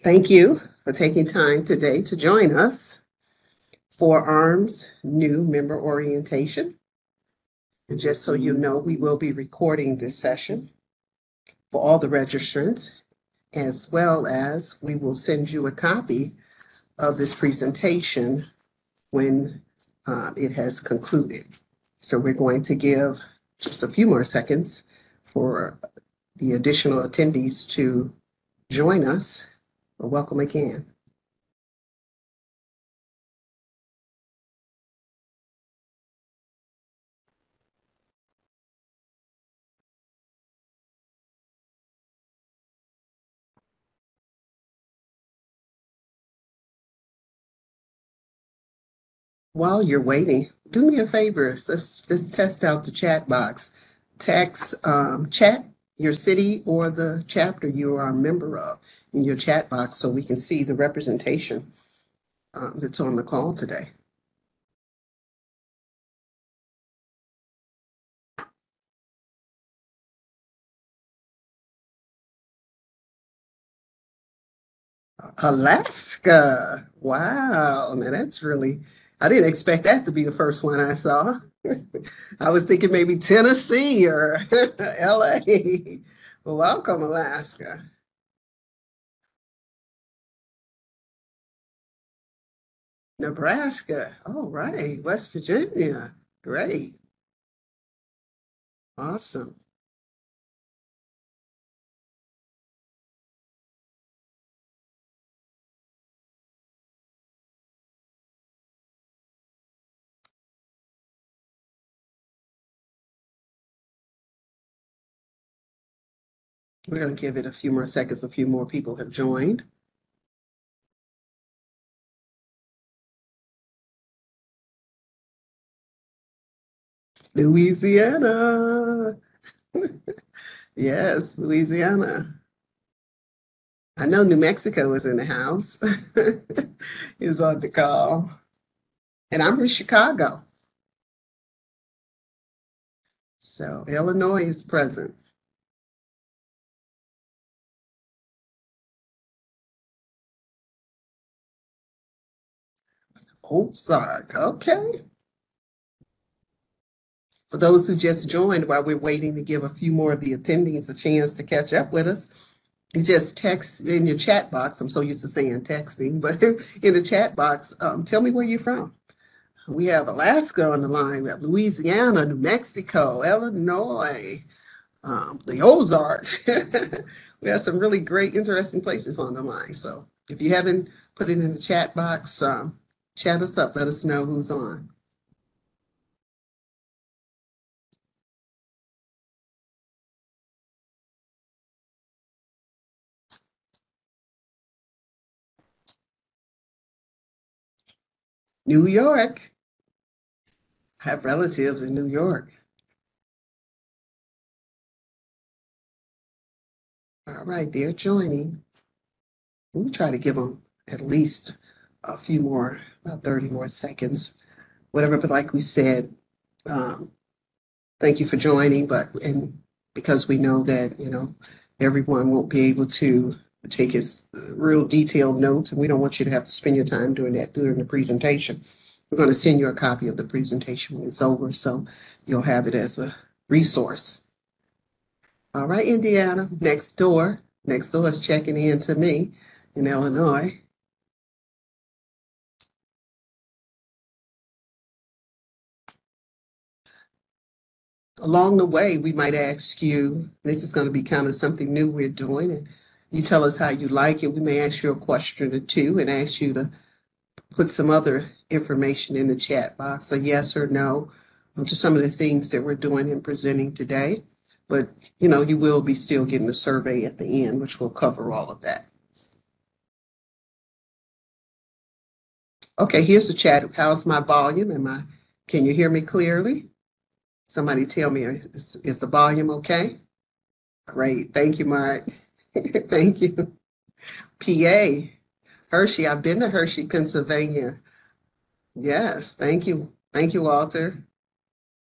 Thank you for taking time today to join us for AHRMM's new member orientation. And just so you know, we will be recording this session for all the registrants, as well as we will send you a copy of this presentation when it has concluded. So we're going to give just a few more seconds for the additional attendees to join us. Welcome again. While you're waiting, do me a favor. Let's test out the chat box. Chat your city or the chapter you are a member of in your chat box so we can see the representation that's on the call today. Alaska. Wow. Now that's really, I didn't expect that to be the first one I saw. I was thinking maybe Tennessee or LA. Welcome, Alaska. Nebraska. All right. West Virginia. Great. Awesome. We're going to give it a few more seconds. A few more people have joined. Louisiana. Yes, Louisiana. I know New Mexico is in the house. Is on the call. And I'm from Chicago. So Illinois is present. Ozark. Okay. For those who just joined, while we're waiting to give a few more of the attendees a chance to catch up with us, you just text in your chat box. I'm so used to saying texting, but in the chat box, tell me where you're from. We have Alaska on the line. We have Louisiana, New Mexico, Illinois, the Ozark. We have some really great, interesting places on the line. So if you haven't put it in the chat box, chat us up. Let us know who's on. New York. I have relatives in New York. All right, they're joining. We'll try to give them at least a few more, about 30 more seconds, whatever. But like we said, thank you for joining. And because we know that, everyone won't be able to take his real detailed notes, and we don't want you to have to spend your time doing that during the presentation. We're going to send you a copy of the presentation when it's over, so you'll have it as a resource. All right, Indiana, next door. Next door is checking in to me in Illinois. Along the way, we might ask you, this is going to be kind of something new we're doing, and you tell us how you like it. We may ask you a question or two and ask you to put some other information in the chat box, a yes or no, to some of the things that we're doing and presenting today. But, you will be still getting a survey at the end, which will cover all of that. Okay, here's the chat. How's my volume? Can you hear me clearly? Somebody tell me, is the volume okay? Great. Thank you, Mark. Thank you. PA, Hershey. I've been to Hershey, Pennsylvania. Yes, thank you. Thank you, Walter.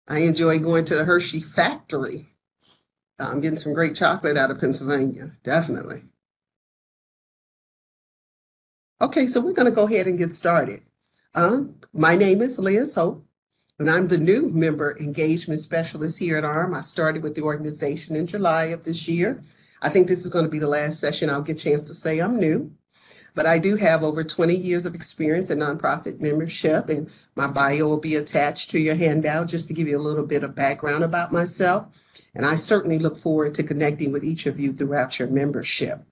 I enjoy going to the Hershey factory. I'm getting some great chocolate out of Pennsylvania, definitely. Okay, so we're going to go ahead and get started. My name is Liz Hope, and I'm the new member engagement specialist here at AHRMM. I started with the organization in July of this year. I think this is going to be the last session I'll get a chance to say I'm new, but I do have over 20 years of experience in nonprofit membership, and my bio will be attached to your handout just to give you a little bit of background about myself. And I certainly look forward to connecting with each of you throughout your membership.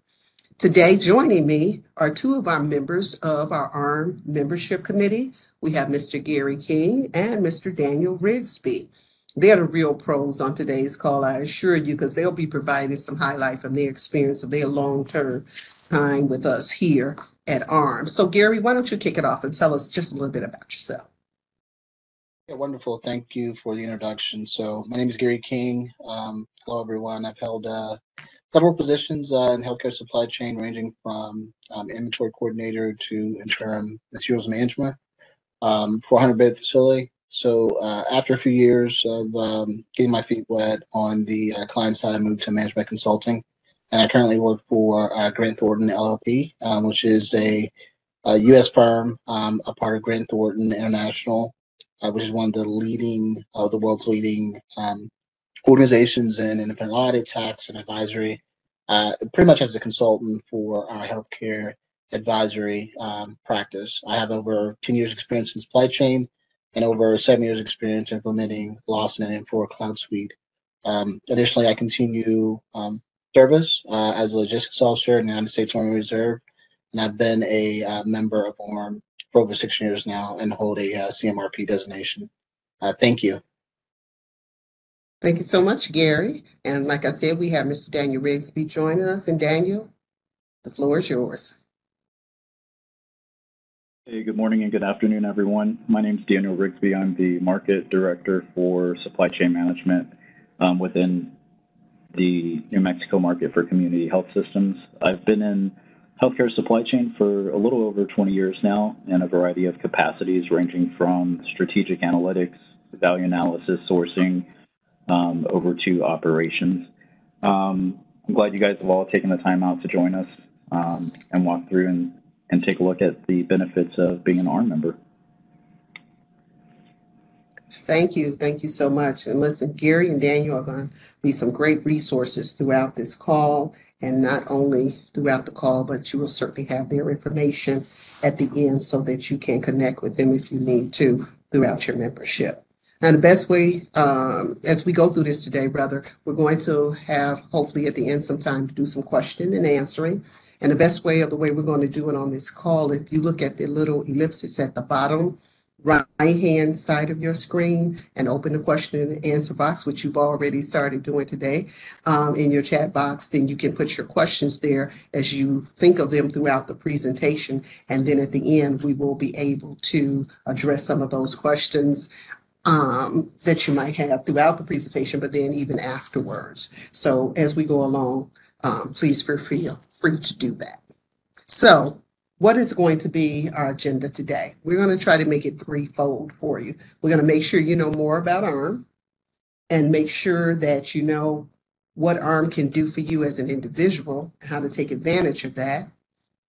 Today, joining me are two of our members of our AHRMM membership committee. We have Mr. Gary King and Mr. Daniel Rigsby. They're the real pros on today's call, I assure you, because they'll be providing some highlight from their experience of their long-term time with us here at AHRMM. So Gary, why don't you kick it off and tell us just a little bit about yourself? Yeah, wonderful. Thank you for the introduction. So my name is Gary King. Hello, everyone. I've held several positions in healthcare supply chain, ranging from inventory coordinator to interim materials management for a 100-bed facility. So after a few years of getting my feet wet on the client side, I moved to management consulting. And I currently work for Grant Thornton LLP, which is a U.S. firm, a part of Grant Thornton International, which is one of the world's leading organizations in independent audit, tax, and advisory, pretty much as a consultant for our healthcare advisory practice. I have over 10 years experience in supply chain and over 7 years experience implementing Lawson and Infor Cloud Suite. Additionally, I continue service as a logistics officer in the United States Army Reserve, and I've been a member of AHRMM for over 6 years now and hold a CMRP designation. Thank you. Thank you so much, Gary. And like I said, we have Mr. Daniel Rigsby joining us. And Daniel, the floor is yours. Hey, good morning and good afternoon, everyone. My name is Daniel Rigsby. I'm the Market Director for Supply Chain Management within the New Mexico market for community health systems. I've been in healthcare supply chain for a little over 20 years now in a variety of capacities, ranging from strategic analytics, value analysis, sourcing, over to operations. I'm glad you guys have all taken the time out to join us and walk through and take a look at the benefits of being an AHRMM member. Thank you. Thank you so much. And listen, Gary and Daniel are going to be some great resources throughout this call, and not only throughout the call, but you will certainly have their information at the end so that you can connect with them if you need to throughout your membership. Now, the best way, as we go through this today, brother, we're going to have hopefully at the end some time to do some question and answering. And the best way of the way we're going to do it on this call, if you look at the little ellipsis at the bottom right-hand side of your screen and open the question and answer box, which you've already started doing today in your chat box, then you can put your questions there as you think of them throughout the presentation. And then at the end, we will be able to address some of those questions that you might have throughout the presentation, but then even afterwards. So as we go along, please feel free to do that. So what is going to be our agenda today? We're going to try to make it threefold for you. We're going to make sure you know more about AHRMM and make sure that you know what AHRMM can do for you as an individual, how to take advantage of that.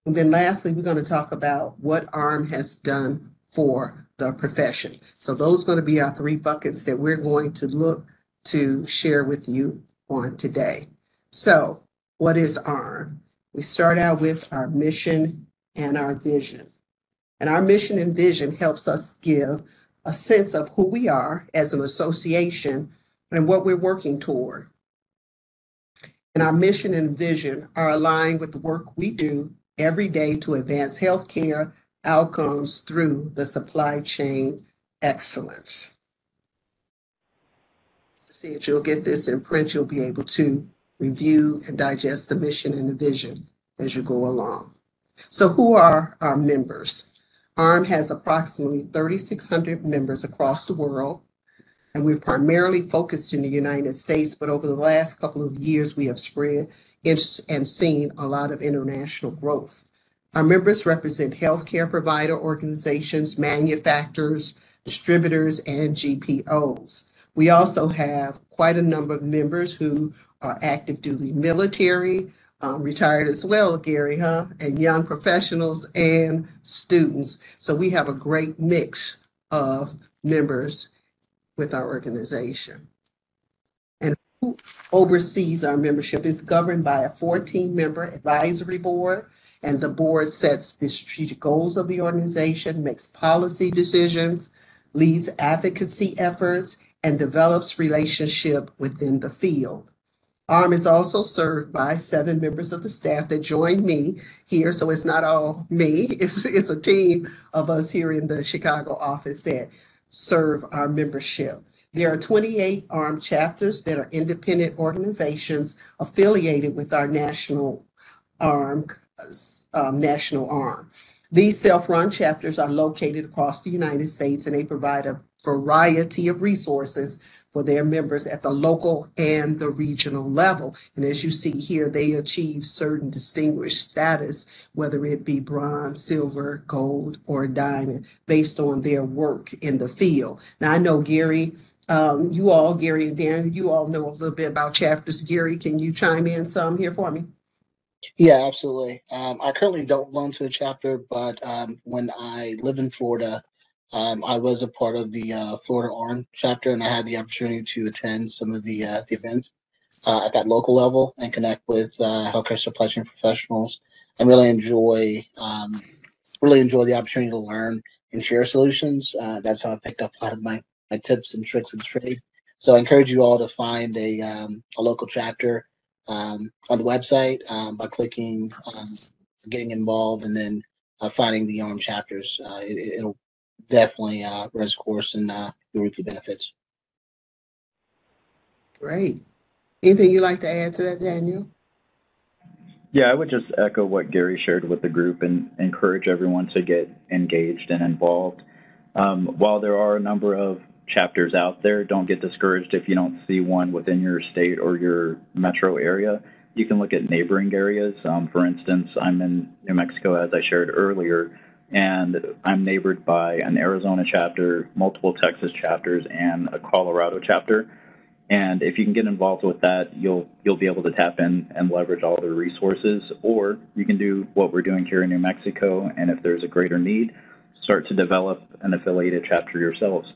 And then lastly, we're going to talk about what AHRMM has done for the profession. So those are going to be our three buckets that we're going to look to share with you on today. So what is AHRMM? We start out with our mission and our vision. And our mission and vision helps us give a sense of who we are as an association and what we're working toward. And our mission and vision are aligned with the work we do every day to advance healthcare outcomes through the supply chain excellence. So see if you'll get this in print, you'll be able to review and digest the mission and the vision as you go along. So who are our members? AHRMM has approximately 3,600 members across the world, and we've primarily focused in the United States, but over the last couple of years, we have spread and seen a lot of international growth. Our members represent healthcare provider organizations, manufacturers, distributors, and GPOs. We also have quite a number of members who are active duty military, retired as well, Gary, huh? And young professionals and students. So we have a great mix of members with our organization. And who oversees our membership is governed by a 14-member advisory board, and the board sets the strategic goals of the organization, makes policy decisions, leads advocacy efforts, and develops relationship within the field. AHRMM is also served by 7 members of the staff that join me here. So it's not all me, it's a team of us here in the Chicago office that serve our membership. There are 28 AHRMM chapters that are independent organizations affiliated with our national AHRMM. These self-run chapters are located across the United States, and they provide a variety of resources for their members at the local and the regional level. And as you see here, they achieve certain distinguished status, whether it be bronze, silver, gold, or diamond, based on their work in the field. Now, I know Gary, Gary and Dan, you all know a little bit about chapters. Gary, can you chime in some here for me? Yeah, absolutely. I currently don't belong to a chapter, but when I lived in Florida, I was a part of the Florida AHRMM chapter, and I had the opportunity to attend some of the events at that local level and connect with healthcare supply chain professionals, and really enjoy the opportunity to learn and share solutions. That's how I picked up a lot of my tips and tricks of the trade. So I encourage you all to find a local chapter on the website by clicking getting involved, and then finding the AHRMM chapters. It'll definitely run its course, and you'll reap the benefits. Great. Anything you'd like to add to that, Daniel? Yeah, I would just echo what Gary shared with the group and encourage everyone to get engaged and involved. While there are a number of chapters out there, don't get discouraged if you don't see one within your state or your metro area. You can look at neighboring areas. For instance, I'm in New Mexico, as I shared earlier, and I'm neighbored by an Arizona chapter, multiple Texas chapters, and a Colorado chapter. And if you can get involved with that, you'll be able to tap in and leverage all the resources. Or you can do what we're doing here in New Mexico, and if there's a greater need, start to develop an affiliated chapter yourselves.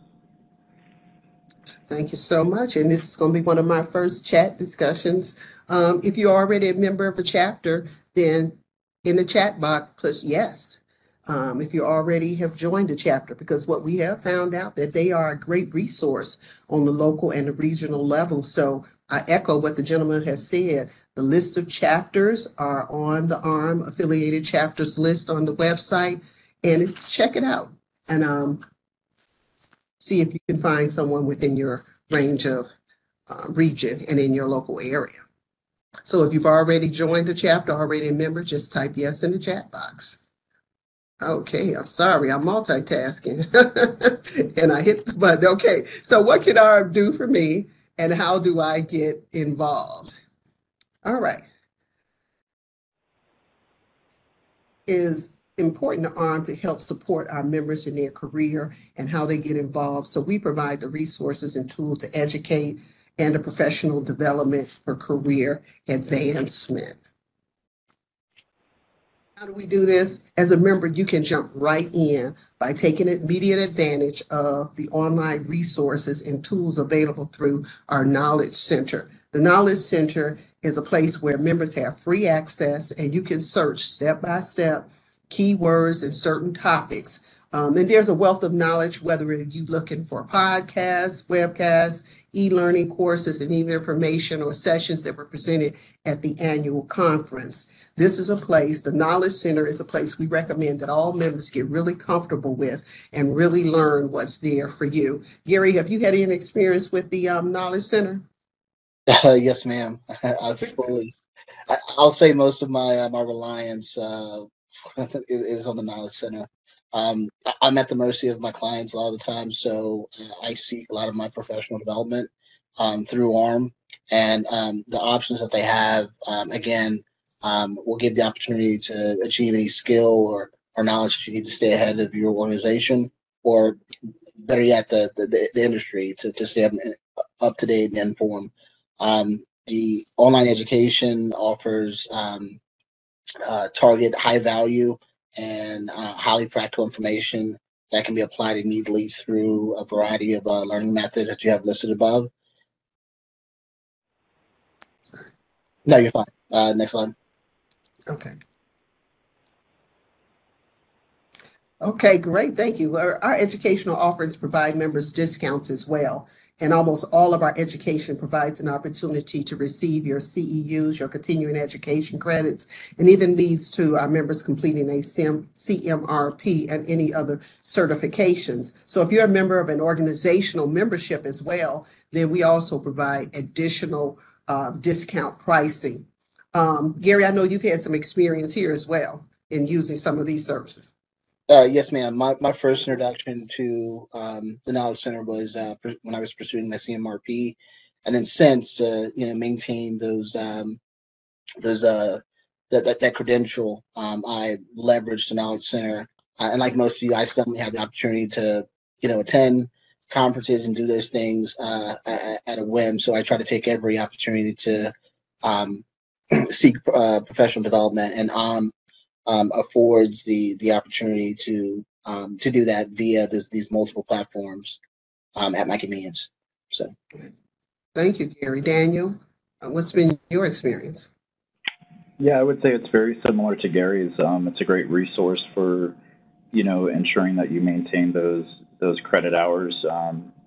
Thank you so much. And this is going to be one of my first chat discussions. If you're already a member of a chapter, then in the chat box, plus yes. If you already have joined a chapter, because what we have found out that they are a great resource on the local and the regional level. So I echo what the gentleman has said. The list of chapters are on the AHRMM affiliated chapters list on the website, and check it out and see if you can find someone within your range of region and in your local area. So if you've already joined a chapter, already a member, just type yes in the chat box. Okay, I'm sorry, I'm multitasking and I hit the button. Okay, so what can AHRMM do for me and how do I get involved? All right. Is important to AHRMM to help support our members in their career and how they get involved. So we provide the resources and tools to educate and the professional development for career advancement. How do we do this? As a member, you can jump right in by taking immediate advantage of the online resources and tools available through our Knowledge Center. The Knowledge Center is a place where members have free access, and you can search step by step keywords and certain topics. And there's a wealth of knowledge, whether you're looking for podcasts, webcasts, e-learning courses, and even information or sessions that were presented at the annual conference. This is a place, the Knowledge Center is a place we recommend that all members get really comfortable with and really learn what's there for you. Gary, have you had any experience with the Knowledge Center? Yes, ma'am. I'll say most of my reliance is on the Knowledge Center. I'm at the mercy of my clients a lot of the time, so I seek a lot of my professional development through AHRMM, and the options that they have, again, will give the opportunity to achieve any skill or knowledge that you need to stay ahead of your organization, or better yet, the industry to stay up to date and informed. the online education offers target high value and highly practical information that can be applied immediately through a variety of learning methods that you have listed above. Sorry. No, you're fine. Next slide. Okay. Okay, great. Thank you. Our educational offerings provide members discounts as well. And almost all of our education provides an opportunity to receive your CEUs, your continuing education credits, and even leads to our members completing a CMRP and any other certifications. So if you're a member of an organizational membership as well, then we also provide additional discount pricing. Gary, I know you've had some experience here as well in using some of these services. Yes, ma'am. My first introduction to the Knowledge Center was when I was pursuing my CMRP, and then since to maintain that credential, I leveraged the Knowledge Center, and like most of you, I still have the opportunity to attend conferences and do those things at a whim. So I try to take every opportunity to seek professional development, and affords the opportunity to do that via these multiple platforms at my convenience. So, thank you, Gary. Daniel, what's been your experience? Yeah, I would say it's very similar to Gary's. It's a great resource for ensuring that you maintain those credit hours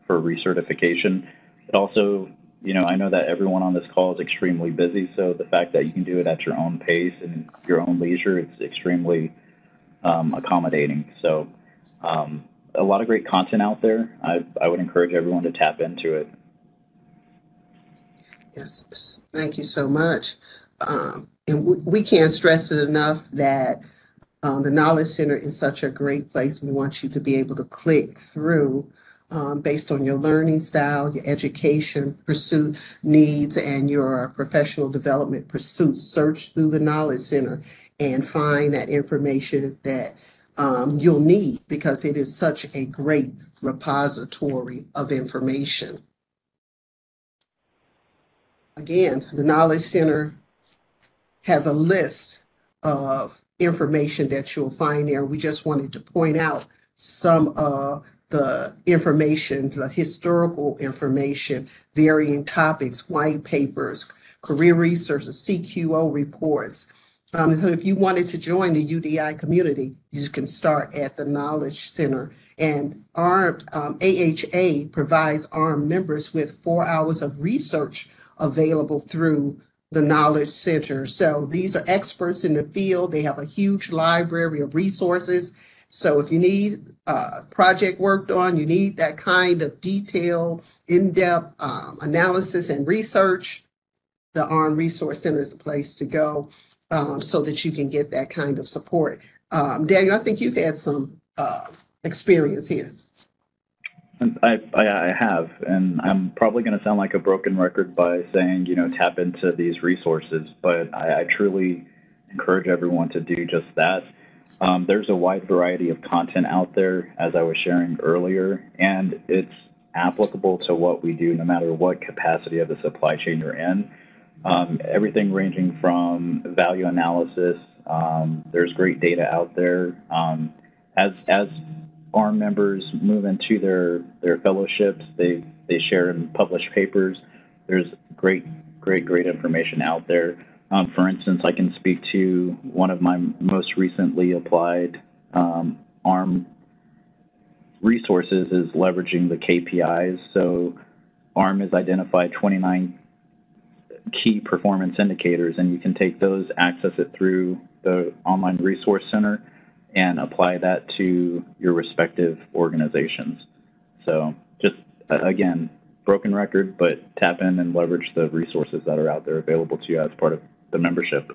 for recertification. It also, I know that everyone on this call is extremely busy, so the fact that you can do it at your own pace and your own leisure, it's extremely accommodating. So a lot of great content out there. I would encourage everyone to tap into it. Yes, thank you so much. And we can't stress it enough that the Knowledge Center is such a great place. We want you to be able to click through based on your learning style, your education pursuit needs, and your professional development pursuits. Search through the Knowledge Center and find that information that you'll need, because it is such a great repository of information. Again, the Knowledge Center has a list of information that you'll find there. We just wanted to point out some of the information, the historical information, varying topics, white papers, career resources, CQO reports. So if you wanted to join the UDI community, you can start at the Knowledge Center. And our AHA provides AHRMM members with 4 hours of research available through the Knowledge Center. So these are experts in the field. They have a huge library of resources. So if you need project worked on, you need that kind of detailed, in-depth analysis and research, the AHRMM Resource Center is a place to go so that you can get that kind of support. Daniel, I think you've had some experience here. I have, and I'm probably going to sound like a broken record by saying, tap into these resources, but I truly encourage everyone to do just that. There's a wide variety of content out there, as I was sharing earlier, and it's applicable to what we do, no matter what capacity of the supply chain you're in. Everything ranging from value analysis. There's great data out there. As AHRMM members move into their fellowships, they share and publish papers. There's great information out there. For instance, I can speak to one of my most recently applied AHRMM resources is leveraging the KPIs. So AHRMM has identified 29 key performance indicators, and you can take those, access it through the online resource center, and apply that to your respective organizations. So just, again, broken record, but tap in and leverage the resources that are out there available to you as part of the membership.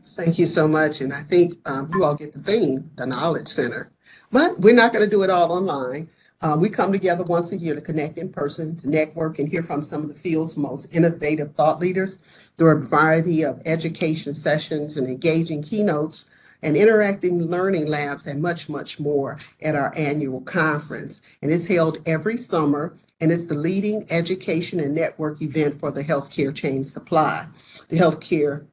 Thank you so much. And I think you all get the theme, the Knowledge Center. But we're not going to do it all online. We come together once a year to connect in person, to network, and hear from some of the field's most innovative thought leaders through a variety of education sessions and engaging keynotes. and interactive learning labs, and much, much more at our annual conference. And it's held every summer, and it's the leading education and network event for the healthcare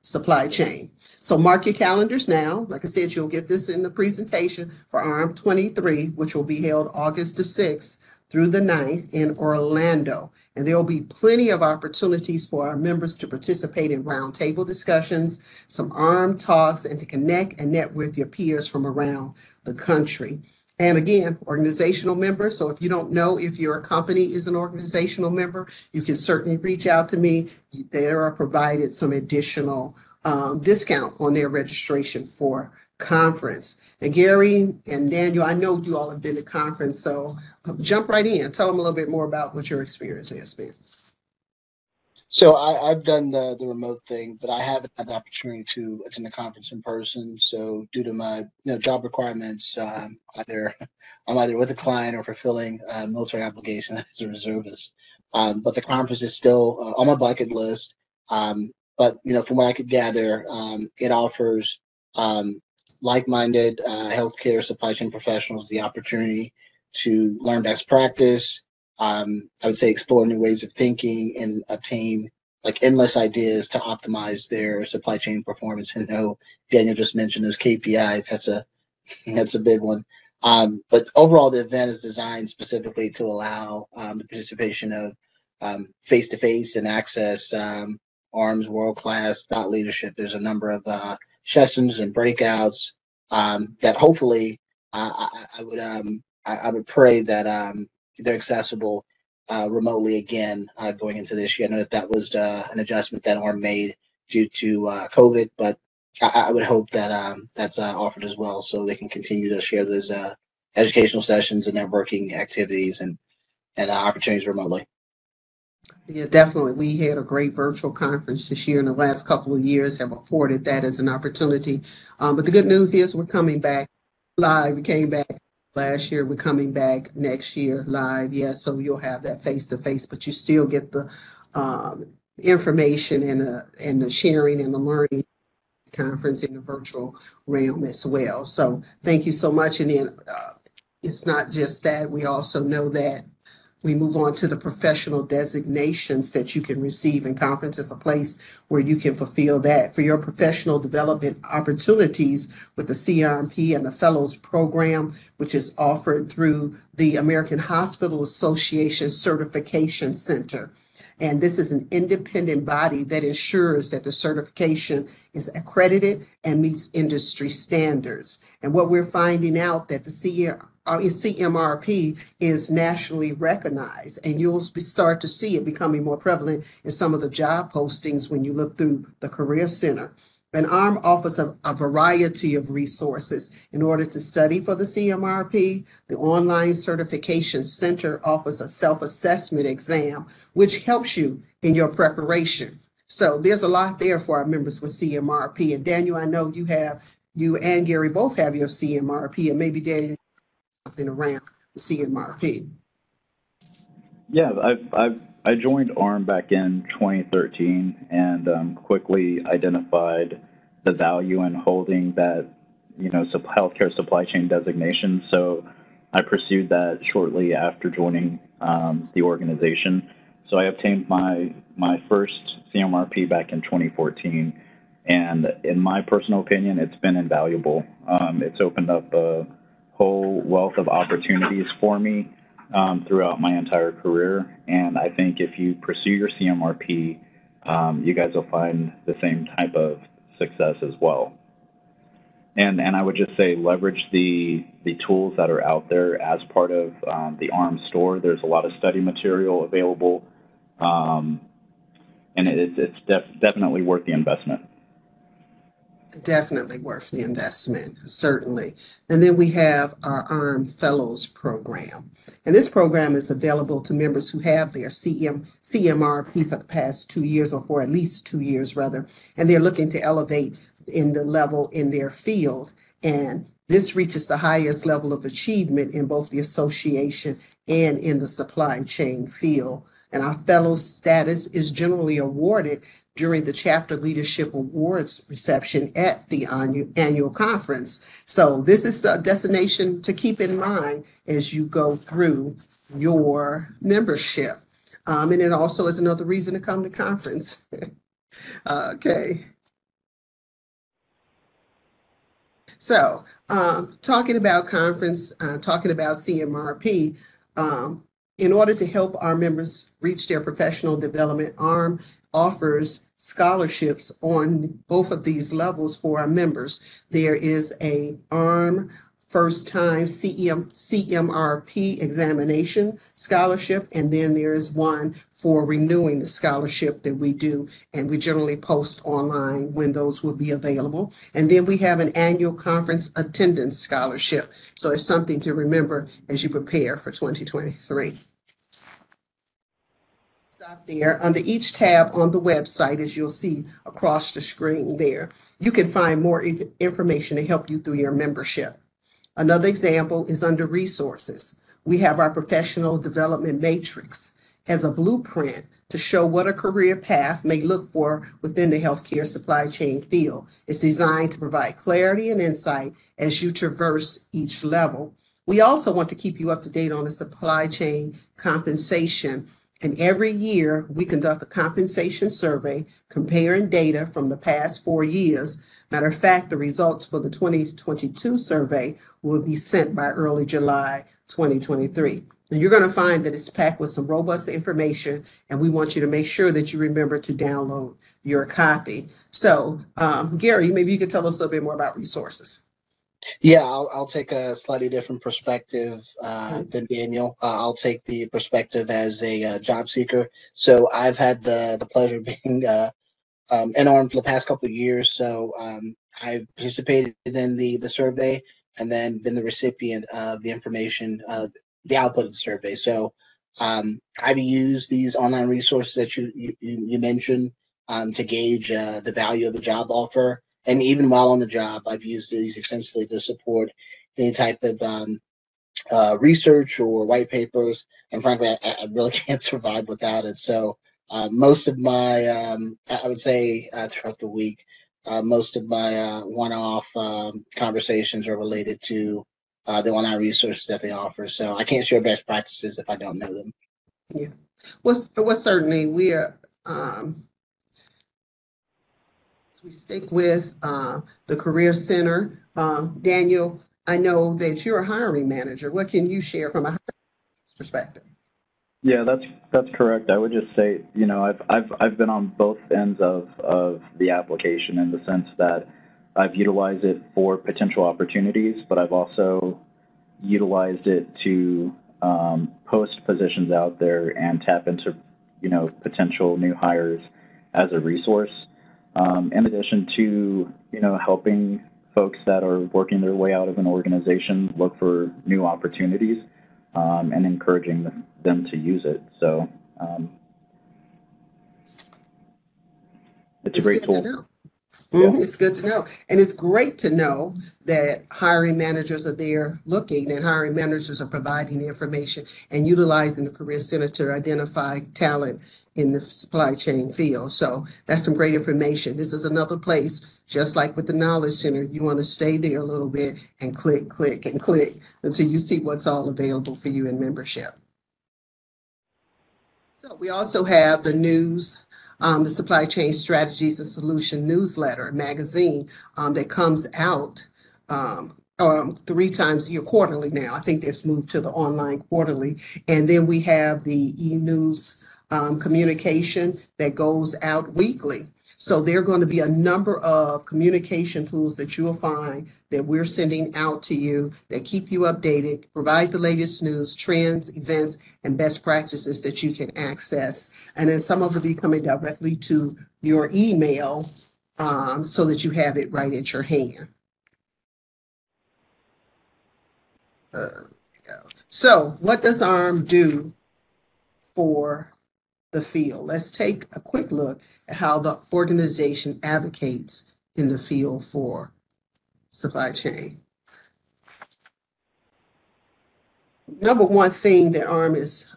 supply chain. So mark your calendars now. Like I said, you'll get this in the presentation for ARM 23, which will be held August the 6th through the 9th in Orlando. And there will be plenty of opportunities for our members to participate in roundtable discussions, some ARM talks, and to connect and network with your peers from around the country. And again, organizational members. So if you don't know if your company is an organizational member, you can certainly reach out to me. There are provided some additional discount on their registration for conference. And Gary and Daniel, I know you all have been to conference, so jump right in. Tell them a little bit more about what your experience has been. So I've done the remote thing, but I haven't had the opportunity to attend the conference in person. So due to my job requirements, I'm either with a client or fulfilling a military obligation as a reservist. But the conference is still on my bucket list. But from what I could gather, it offers like-minded healthcare supply chain professionals the opportunity to learn best practice. I would say explore new ways of thinking and obtain like endless ideas to optimize their supply chain performance. And Daniel just mentioned those KPIs. That's a big one. But overall, the event is designed specifically to allow the participation of face-to-face and access ARM's world-class thought leadership. There's a number of sessions and breakouts that hopefully I would pray that they're accessible remotely again going into this year. I know that was an adjustment that ARM made due to COVID, but I would hope that that's offered as well, so they can continue to share those educational sessions and networking activities and opportunities remotely. Yeah, definitely. We had a great virtual conference this year, and the last couple of years have afforded that as an opportunity. But the good news is we're coming back live. We came back last year. We're coming back next year live. Yes, so you'll have that face to face, but you still get the information and the sharing and the learning conference in the virtual realm as well. So thank you so much. And then it's not just that. We also know that we move on to the professional designations that you can receive, and conference is a place where you can fulfill that. For your professional development opportunities with the CRMP and the Fellows Program, which is offered through the American Hospital Association Certification Center. And this is an independent body that ensures that the certification is accredited and meets industry standards. And what we're finding out that the CMRP is nationally recognized, and you'll start to see it becoming more prevalent in some of the job postings when you look through the Career Center. And ARM offers a variety of resources in order to study for the CMRP. The Online Certification Center offers a self-assessment exam, which helps you in your preparation. So there's a lot there for our members with CMRP. And Daniel, I know you and Gary both have your CMRP, and maybe Daniel something around the CMRP. Yeah, I joined ARM back in 2013 and quickly identified the value in holding that, healthcare supply chain designation. So I pursued that shortly after joining the organization. So I obtained my first CMRP back in 2014, and in my personal opinion, it's been invaluable. It's opened up a whole wealth of opportunities for me throughout my entire career. And I think if you pursue your CMRP, you guys will find the same type of success as well. And I would just say leverage the tools that are out there as part of the ARM store. There's a lot of study material available, and it's definitely worth the investment. Definitely worth the investment, certainly. And then we have our ARM Fellows Program. And this program is available to members who have their CMRP for the past 2 years, or for at least 2 years rather, and they're looking to elevate in the level in their field. And this reaches the highest level of achievement in both the association and in the supply chain field. And our fellow status is generally awarded during the Chapter Leadership Awards reception at the annual conference. So this is a destination to keep in mind as you go through your membership. And it also is another reason to come to conference. Okay. So, talking about conference, talking about CMRP, in order to help our members reach their professional development, AHRMM offers scholarships on both of these levels for our members. There is a AHRMM first time CMRP examination scholarship, and then there is one for renewing the scholarship that we do, and we generally post online when those will be available. And then we have an annual conference attendance scholarship. So it's something to remember as you prepare for 2023. Stop there. Under each tab on the website, as you'll see across the screen there, you can find more information to help you through your membership. Another example is under resources. We have our professional development matrix as a blueprint to show what a career path may look for within the healthcare supply chain field. It's designed to provide clarity and insight as you traverse each level. We also want to keep you up to date on the supply chain compensation. And every year we conduct a compensation survey comparing data from the past 4 years. Matter of fact, the results for the 2022 survey will be sent by early July 2023. And you're going to find that it's packed with some robust information, and we want you to make sure that you remember to download your copy. So, Gary, maybe you could tell us a little bit more about resources. Yeah, I'll take a slightly different perspective than Daniel. I'll take the perspective as a job seeker. So I've had the pleasure of being in AHRMM for the past couple of years. So I've participated in the survey and then been the recipient of the information, the output of the survey. So I've used these online resources that you mentioned to gauge the value of the job offer. And even while on the job, I've used these extensively to support any type of research or white papers. And frankly, I really can't survive without it. So most of my, I would say throughout the week, most of my one-off conversations are related to the online resources that they offer. So I can't share best practices if I don't know them. Yeah. Well, certainly we are, we stick with the Career Center. Daniel, I know that you're a hiring manager. What can you share from a hiring perspective? Yeah, that's correct. I would just say, you know, I've been on both ends of the application in the sense that I've utilized it for potential opportunities, but I've also utilized it to post positions out there and tap into, you know, potential new hires as a resource. In addition to, you know, helping folks that are working their way out of an organization look for new opportunities and encouraging them to use it. So it's a great tool. It's good to know. And it's great to know that hiring managers are there looking, and hiring managers are providing the information and utilizing the Career Center to identify talent in the supply chain field. So that's some great information. This is another place, just like with the Knowledge Center, you want to stay there a little bit and click, click, and click until you see what's all available for you in membership. So we also have the news, the Supply Chain Strategies and Solution newsletter magazine that comes out 3 times a year, quarterly now. I think they've moved to the online quarterly. And then we have the e-news communication that goes out weekly. So there are going to be a number of communication tools that you'll find that we're sending out to you that keep you updated, provide the latest news, trends, events, and best practices that you can access. And then some of it will be coming directly to your email so that you have it right at your hand. So what does AHRMM do for the field? Let's take a quick look at how the organization advocates in the field for supply chain. Number one thing that AHRMM is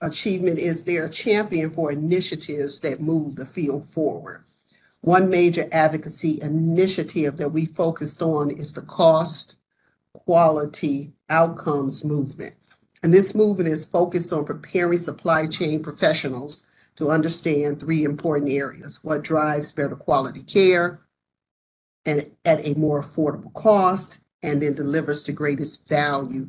achievement is they're a champion for initiatives that move the field forward. One major advocacy initiative that we focused on is the cost quality outcomes movement. And this movement is focused on preparing supply chain professionals to understand three important areas: what drives better quality care and at a more affordable cost, and then delivers the greatest value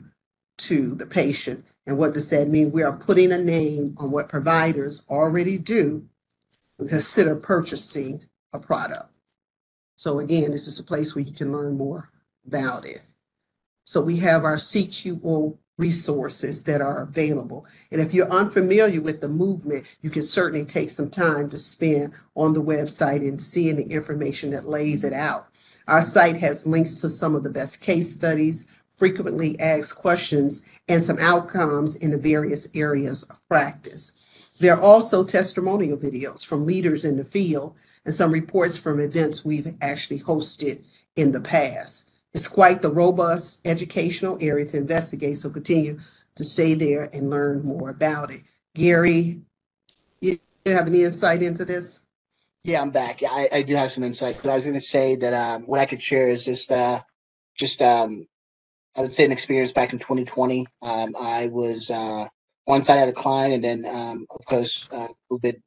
to the patient. And what does that mean? We are putting a name on what providers already do and consider purchasing a product. So again, this is a place where you can learn more about it. So we have our CQO resources that are available. And if you're unfamiliar with the movement, you can certainly take some time to spend on the website and seeing the information that lays it out. Our site has links to some of the best case studies, frequently asked questions, and some outcomes in the various areas of practice. There are also testimonial videos from leaders in the field and some reports from events we've actually hosted in the past. It's quite the robust educational area to investigate, so continue to stay there and learn more about it. Gary, you have any insight into this? Yeah, I'm back. Yeah, I do have some insights, but I was going to say that what I could share is just I would say an experience back in 2020. I was on site at a client, and then of course COVID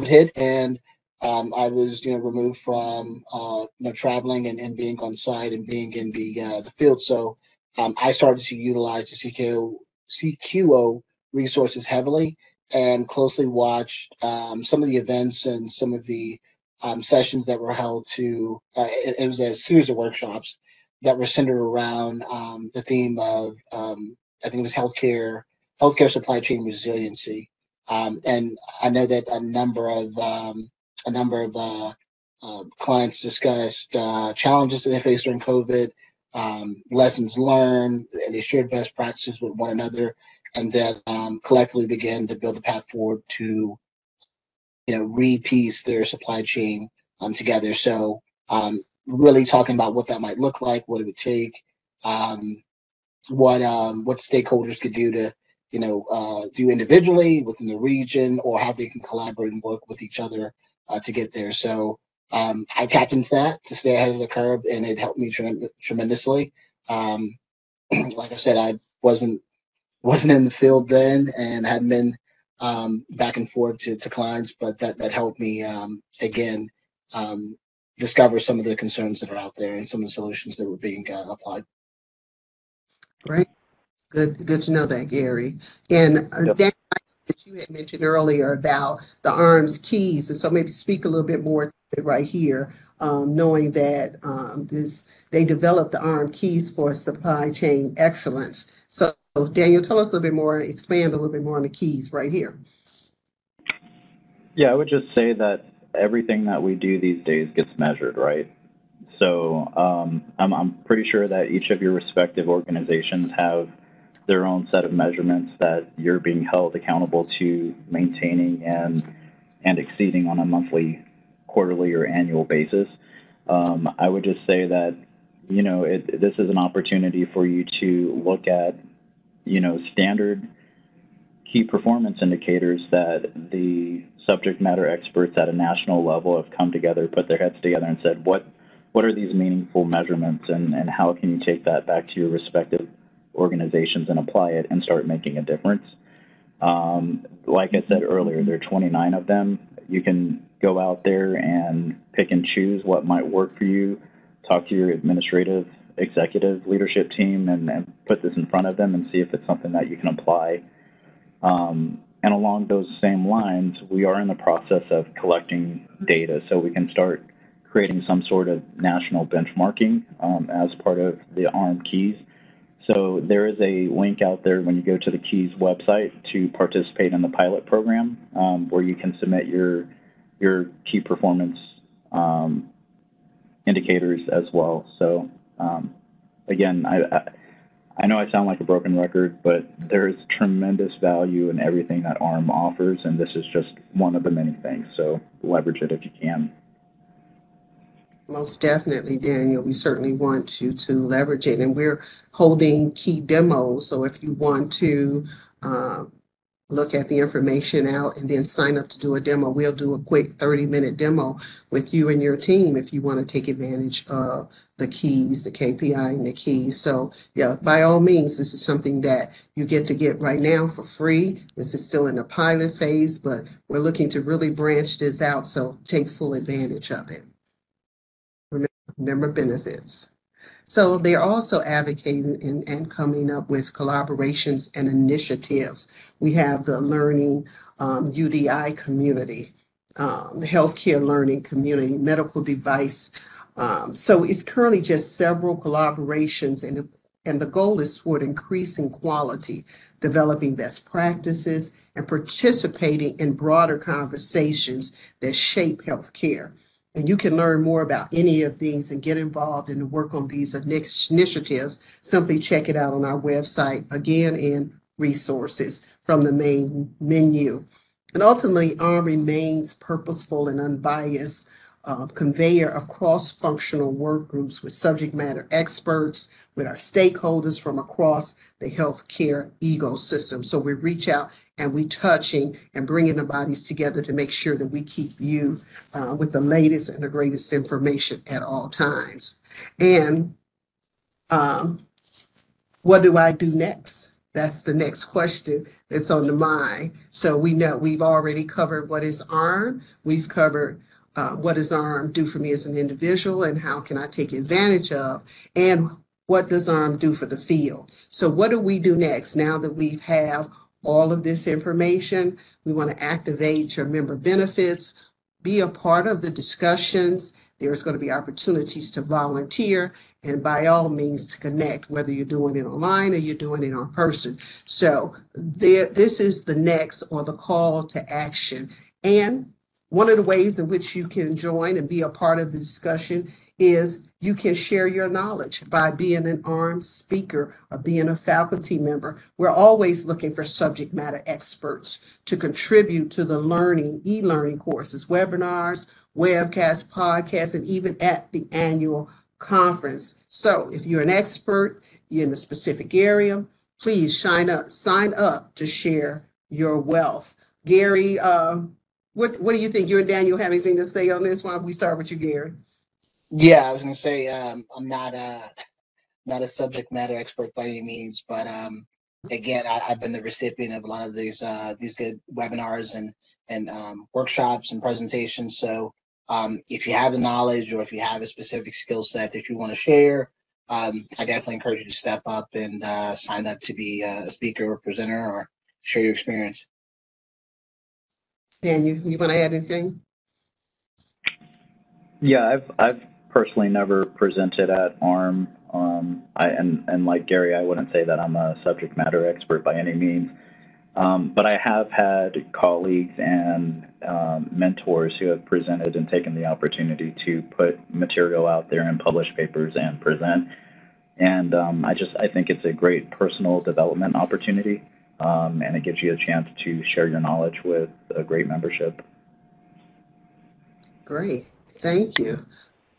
hit, and I was removed from traveling and being on site and being in the field. So I started to utilize the CQO resources heavily and closely watched some of the events and some of the sessions that were held to. It was a series of workshops that were centered around the theme of I think it was healthcare supply chain resiliency. And I know that a number of clients discussed challenges that they faced during COVID, lessons learned, and they shared best practices with one another, and then collectively began to build a path forward to re-piece their supply chain together. So really talking about what that might look like, what it would take, what stakeholders could do to do individually within the region, or how they can collaborate and work with each other to get there. So I tapped into that to stay ahead of the curve, and it helped me tremendously. Like I said, I wasn't in the field then, and hadn't been back and forth to clients, but that helped me again discover some of the concerns that are out there and some of the solutions that were being applied. Right. Good to know that, Gary. And Yep. Dan, that you had mentioned earlier about the AHRMM's keys, and so maybe speak a little bit more to it right here, knowing that they developed the AHRMM keys for supply chain excellence. So Daniel, tell us a little bit more, expand a little bit more on the keys right here. Yeah, I would just say that everything that we do these days gets measured, right? So I'm pretty sure that each of your respective organizations have their own set of measurements that you're being held accountable to maintaining and exceeding on a monthly, quarterly, or annual basis. I would just say that this is an opportunity for you to look at standard key performance indicators that the subject matter experts at a national level have come together, put their heads together, and said, what are these meaningful measurements, and how can you take that back to your respective organizations and apply it and start making a difference? Like I said earlier, there are 29 of them. You can go out there and pick and choose what might work for you, talk to your administrative, executive leadership team, and put this in front of them and see if it's something that you can apply. And along those same lines, we are in the process of collecting data so we can start creating some sort of national benchmarking as part of the AHRMM keys. So there is a link out there when you go to the keys website to participate in the pilot program, where you can submit your key performance indicators as well. So again, I know I sound like a broken record, but there is tremendous value in everything that AHRMM offers, and this is just one of the many things. So leverage it if you can. Most definitely, Daniel. We certainly want you to leverage it, and we're holding key demos. So if you want to look at the information out, and then sign up to do a demo. We'll do a quick 30-minute demo with you and your team if you want to take advantage of the keys, the KPI and the keys. So yeah, by all means, this is something that you get to get right now for free. This is still in the pilot phase, but we're looking to really branch this out. So take full advantage of it. Remember benefits. So they're also advocating and coming up with collaborations and initiatives. We have the learning UDI community, the healthcare learning community, medical device. So it's currently just several collaborations, and the goal is toward increasing quality, developing best practices, and participating in broader conversations that shape healthcare. And you can learn more about any of these and get involved in the work on these initiatives. Simply check it out on our website, again, in resources from the main menu. And ultimately, AHRMM remains purposeful and unbiased conveyor of cross-functional work groups with subject matter experts, with our stakeholders from across the healthcare ecosystem. So we reach out and we touching and bringing the bodies together to make sure that we keep you with the latest and the greatest information at all times. And what do I do next? That's the next question that's on the mind. So we know we've already covered what is AHRMM. We've covered what does AHRMM do for me as an individual and how can I take advantage of, and what does AHRMM do for the field? So what do we do next now that we have all of this information? We want to activate your member benefits, be a part of the discussions. There's going to be opportunities to volunteer, and by all means to connect, whether you're doing it online or you're doing it in person. So this is the next, or the call to action. And one of the ways in which you can join and be a part of the discussion is you can share your knowledge by being an AHRMM speaker or being a faculty member. We're always looking for subject matter experts to contribute to the e-learning courses, webinars, webcasts, podcasts, and even at the annual conference. So if you're an expert, you're in a specific area, please sign up to share your wealth. Gary, what do you think? You and Daniel have anything to say on this one? We start with you, Gary. Yeah, I was going to say I'm not a subject matter expert by any means, but again, I've been the recipient of a lot of these good webinars and workshops and presentations. So if you have the knowledge, or if you have a specific skill set that you want to share, I definitely encourage you to step up and sign up to be a speaker or presenter or share your experience. Daniel, you want to add anything? Yeah, I've personally never presented at AHRMM. And like Gary, I wouldn't say that I'm a subject matter expert by any means. But I have had colleagues and mentors who have presented and taken the opportunity to put material out there and publish papers and present. And I think it's a great personal development opportunity, and it gives you a chance to share your knowledge with a great membership. Great, thank you.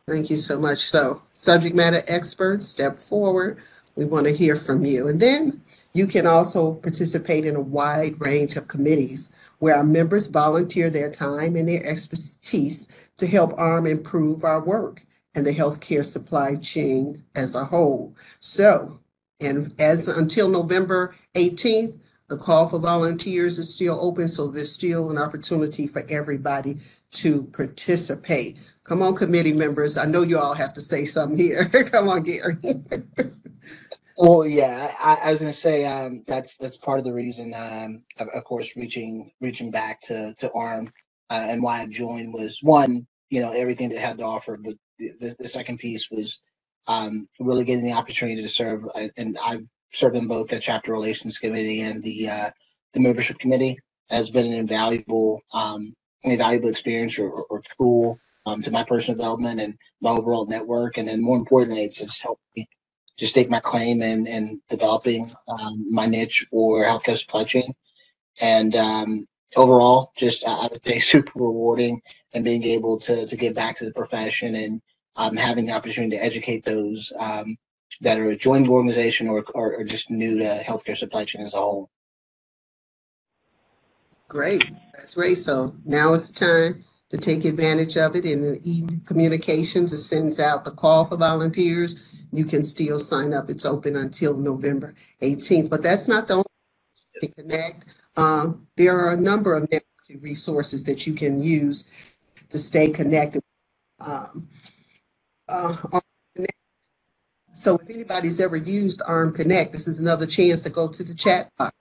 Thank you so much. So subject matter experts, step forward. We want to hear from you. And then you can also participate in a wide range of committees where our members volunteer their time and their expertise to help AHRMM improve our work and the healthcare supply chain as a whole. So, and as until November 18th, the call for volunteers is still open, so there's still an opportunity for everybody to participate. Come on, committee members. I know you all have to say something here. Come on, Gary. Well, yeah, I was going to say that's part of the reason, of course, reaching back to AHRMM and why I joined was, one, everything that it had to offer, but the second piece was really getting the opportunity to serve, and I've served in both the chapter relations committee and the membership committee. Has been an invaluable experience or tool to my personal development and my overall network, and then more importantly, it's helped me just stake my claim in developing my niche for healthcare supply chain. And overall, just I would say super rewarding, and being able to give back to the profession, and having the opportunity to educate those that are joining the organization or just new to healthcare supply chain as a whole. Great. That's great. So now is the time to take advantage of it. In the e-communications, it sends out the call for volunteers. You can still sign up. It's open until November 18th, but that's not the only way you can connect. There are a number of networking resources that you can use to stay connected. Um, uh, so if anybody's ever used ARM Connect, this is another chance to go to the chat box.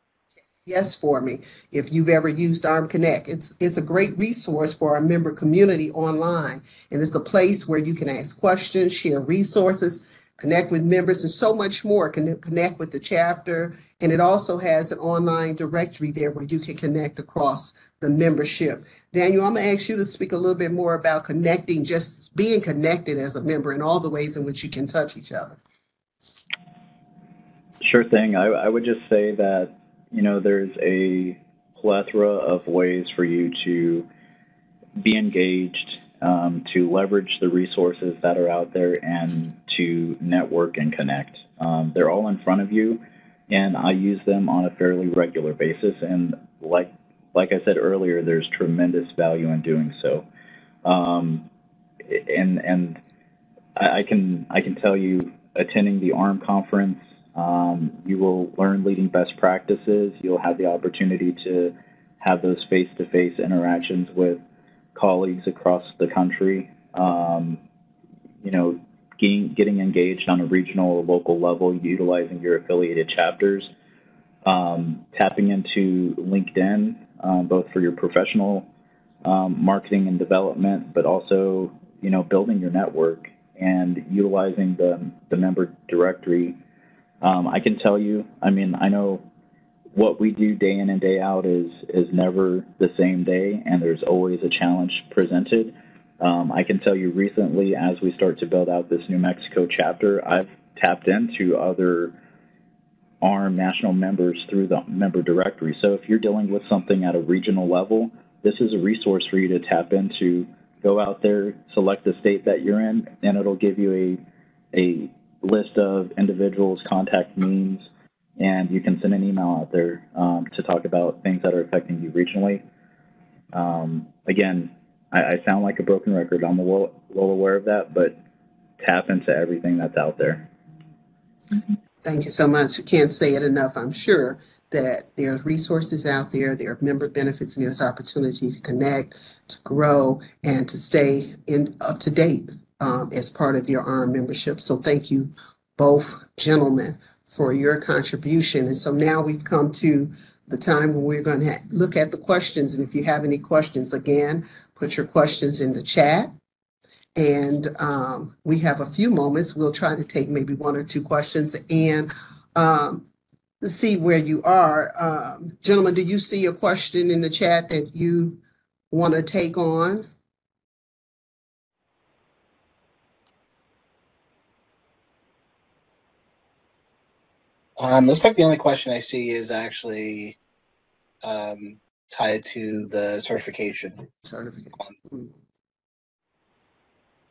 Yes, for me, if you've ever used ARM Connect. It's a great resource for our member community online, and it's a place where you can ask questions, share resources, connect with members, and so much more. Connect with the chapter, and it also has an online directory there where you can connect across the membership. Daniel, I'm going to ask you to speak a little bit more about connecting, just being connected as a member, and all the ways in which you can touch each other. Sure thing. I would just say that, there's a plethora of ways for you to be engaged, to leverage the resources that are out there, and to network and connect. They're all in front of you, and I use them on a fairly regular basis. And like I said earlier, there's tremendous value in doing so. And I can tell you, attending the ARM conference, you will learn leading best practices. You'll have the opportunity to have those face-to-face interactions with colleagues across the country. Getting engaged on a regional or local level, utilizing your affiliated chapters, tapping into LinkedIn, both for your professional marketing and development, but also, building your network and utilizing the member directory. I can tell you, I know what we do day in and day out is never the same day, and there's always a challenge presented. I can tell you recently, as we start to build out this New Mexico chapter, I've tapped into other ARM national members through the member directory. So if you're dealing with something at a regional level, this is a resource for you to tap into. Go out there, select the state that you're in, and it'll give you a list of individuals, contact means, and you can send an email out there to talk about things that are affecting you regionally. Again, I sound like a broken record. I'm well aware of that, but tap into everything that's out there. Thank you so much. You can't say it enough. I'm sure that there's resources out there, there are member benefits, and there's opportunity to connect, to grow, and to stay up to date as part of your ARM membership. So thank you both gentlemen for your contribution. And so now we've come to the time when we're going to look at the questions. And if you have any questions, again, put your questions in the chat. And we have a few moments. We'll try to take maybe one or two questions and see where you are. Gentlemen, do you see a question in the chat that you want to take on? Looks like the only question I see is actually tied to the certification.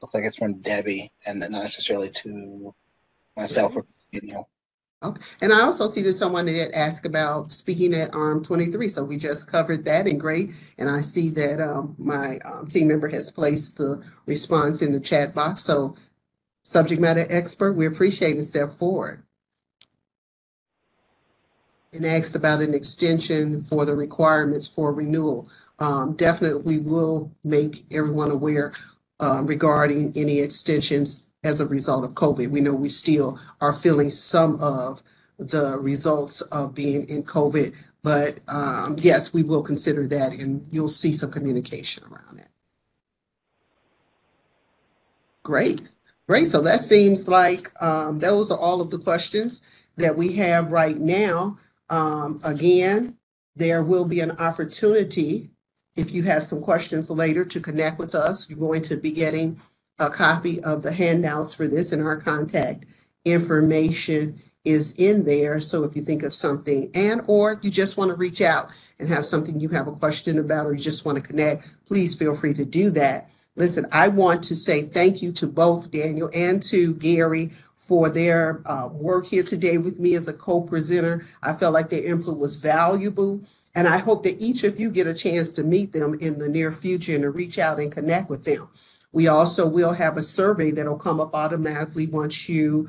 Looks like it's from Debbie and not necessarily to myself or Daniel. Okay. And I also see there's someone that asked about speaking at ARM 23. So we just covered that, and great. And I see that my team member has placed the response in the chat box. So subject matter expert, we appreciate it. Step forward. And asked about an extension for the requirements for renewal. Definitely will make everyone aware regarding any extensions as a result of COVID. We know we still are feeling some of the results of being in COVID, but yes, we will consider that, and you'll see some communication around that. Great. Great. So that seems like those are all of the questions that we have right now. Again, there will be an opportunity if you have some questions later to connect with us. You're going to be getting a copy of the handouts for this, and our contact information is in there. So if you think of something or you just want to reach out and have something you have a question about, or you just want to connect, please feel free to do that. Listen, I want to say thank you to both Daniel and to Gary for their work here today with me as a co-presenter. I felt like their input was valuable, and I hope that each of you get a chance to meet them in the near future and to reach out and connect with them. We also will have a survey that'll come up automatically once you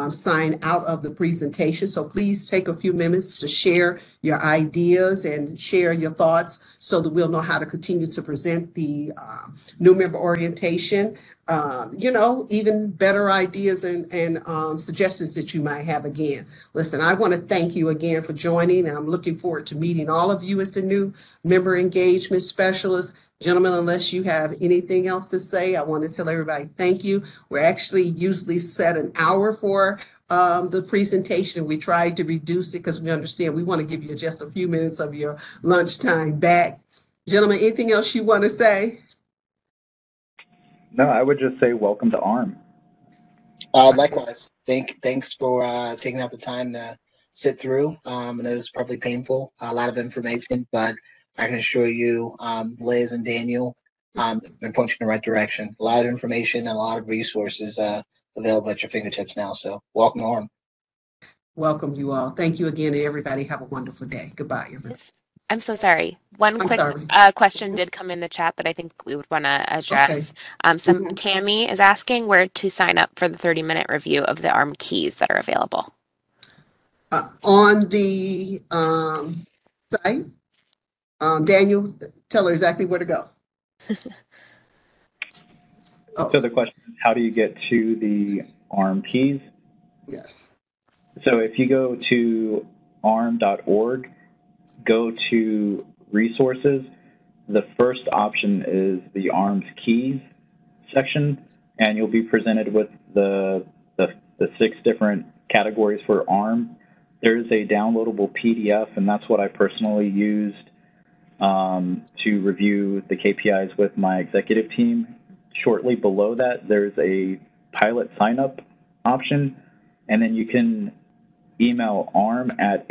sign out of the presentation. So please take a few minutes to share your ideas and share your thoughts so that we'll know how to continue to present the new member orientation. Even better ideas and suggestions that you might have again. Listen, I want to thank you again for joining, and I'm looking forward to meeting all of you as the new member engagement specialists. Gentlemen, unless you have anything else to say, I want to tell everybody thank you. We're actually usually set an hour for the presentation. We tried to reduce it because we understand we want to give you just a few minutes of your lunchtime back. Gentlemen, anything else you want to say? No, I would just say welcome to ARM. Likewise, thanks for taking out the time to sit through. And it was probably painful, a lot of information, but I can assure you, Liz and Daniel, they're pointing in the right direction. A lot of information and a lot of resources available at your fingertips now. So welcome to ARM. Welcome you all. Thank you again, and everybody have a wonderful day. Goodbye, everybody. I'm so sorry. One I'm quick sorry. question did come in the chat that I think we would want to address. Okay. Tammy is asking where to sign up for the 30-minute review of the ARM keys that are available. On the site, Daniel, tell her exactly where to go. So the question is, how do you get to the ARM keys? Yes. So if you go to arm.org, go to resources, the first option is the ARM's keys section, and you'll be presented with the 6 different categories for ARM. There's a downloadable PDF, and that's what I personally used to review the KPIs with my executive team. Shortly below that, there's a pilot sign-up option, and then you can email arm@aha.org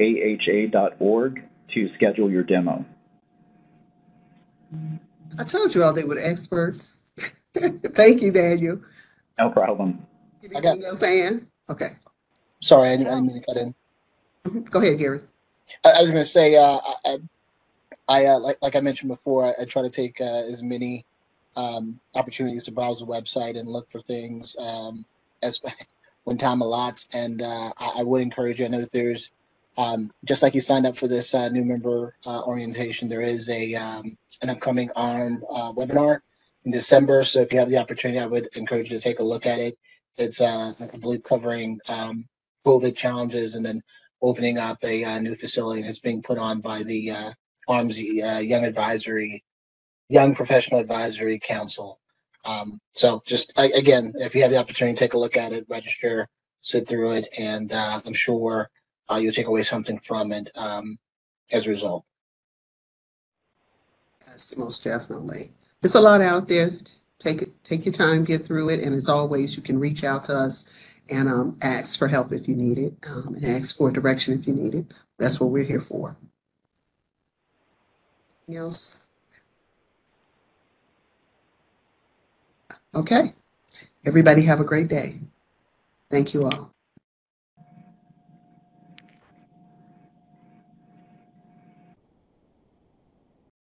to schedule your demo. I told you all they were experts. Thank you, Daniel. No problem. Anything else, Ann? Okay. Sorry, I didn't mean to cut in. Go ahead, Gary. I was going to say, like I mentioned before, I try to take as many opportunities to browse the website and look for things as when time allots. And I would encourage you. I know that there's just like you signed up for this new member orientation, there is an upcoming ARM webinar in December. So if you have the opportunity, I would encourage you to take a look at it. It's I believe covering COVID challenges and then opening up a new facility, and it's being put on by the ARM's Young Professional Advisory Council. So just again, if you have the opportunity, take a look at it, register, sit through it, and I'm sure you'll take away something from it as a result. Yes, most definitely. There's a lot out there. Take your time, get through it, and as always, you can reach out to us and ask for help if you need it, and ask for direction if you need it. That's what we're here for. Anything else? Okay. Everybody have a great day. Thank you all.